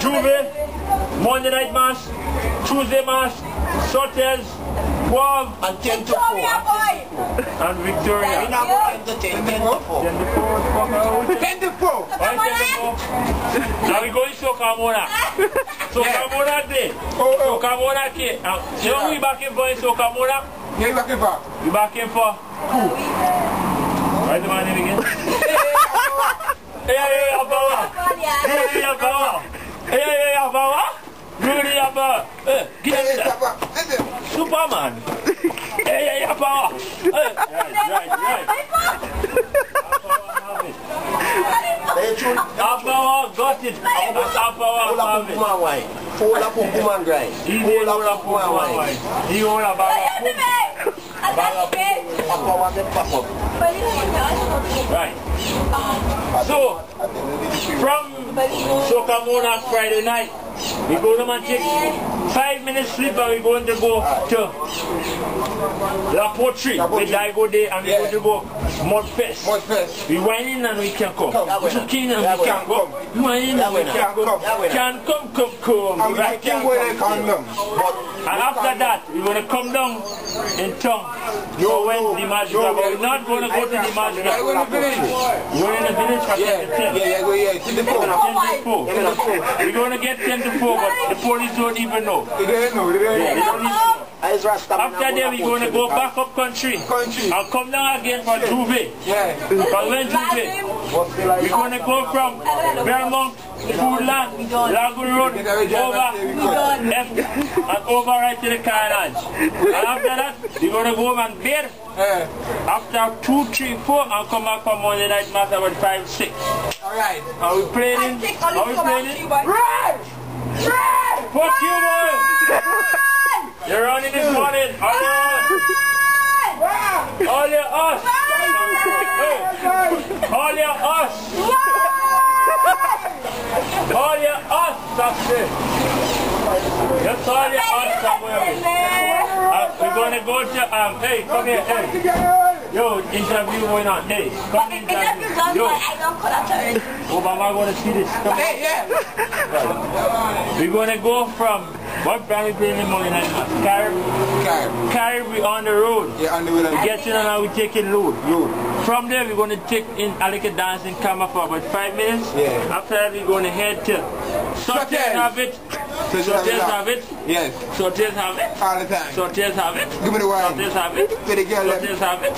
Juve, Monday night mass, Tuesday mass, Sotels, Guav, and 10 to 4. And Victoria. 10 to 4. 10 to 4. Now we going to Sokamona. Sokamona day. Sokamona day. You know we back in for Sokamona? Yeah, you back in for? You back in for? Who? What's the man name again? Hey, Abawa. Rudy Abawa. Hey, Abawa. Rudy Abawa. Get him there. Superman. Hey, Abawa. Right. Abawa got it. Abawa have it. Hold up woman grind. He hold up woman wine. He hold up right. So, from Sokamona Friday night, we go to Manchik, 5 minutes sleep and we're going to go to La Poterie. We die go there and we're going to go Mudfest. We wine in and we can come. We keen and we can come. We wine in and we can come. Can come. And after that, we're going to come down in town. So when the match grab, we're not going to go to the match grab. We're in the village for 10 to 10. 10 to 4. We're going to get 10 to 4, but the police don't even know. They don't know. They don't even know. After that, we're going to go back up country. I'll come down again for Juve. But when Juve, we're going to go from Vermont, Foodland, Lagoon Road, over and over right to the Carnage. And after that, we're going to go home and bed. After 2, 3, 4, I'll come back for Monday night mass about 5, 6. Alright. Are we playing? Right! Fuck you, boy! You're running this morning. All your us. All your us. All your us. All your us. That's it. Just all your us somewhere. We're going to go to, hey, come here, hey. Yo, interview going on. Hey, come interview. Yo. Obama going to see this. Come here. We're going to go from, what brand we playing in the morning? Carib, we on the road. Yeah, on the road. We get in and now we taking load. From there, we're going to take in Alika dancing camera for about 5 minutes. Yeah. After that, we're going to head to Sotels have it. Sotels have it. Yes. Sotels have it. All the time. Sotels have it. Give me the wine. Sotels have it. Sotels have it.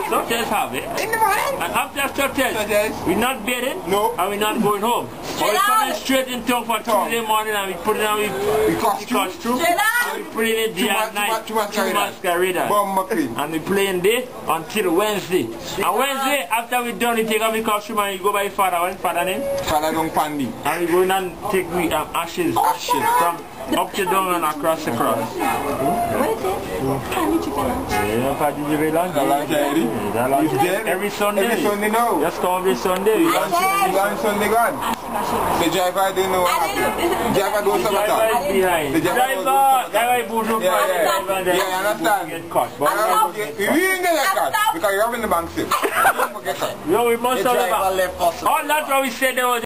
Sotels have it. In the morning. And after Sotels, we're not bedding. No. And we're not going home. But we're coming straight in town for Tuesday morning and we put it on, we costume. And we put it in day and night. 2 masquerade. And we playing day until Wednesday. And Wednesday, after we're done, we take off the costume and we go by Father. What's Father name? Father Don Pandi. And we go in and take ashes from up to down and across the cross. What is it? Pandi chicken lunch. Yeah, Pandi chicken lunch. Every Sunday. Every Sunday now. Just come every Sunday. You gone Sunday gone? The driver didn't know what happened. The driver don't sabotage. The driver boots up. Yeah, you understand? Get caught. We didn't get caught because you're in the bank safe. Yo, we must have all that what we said there was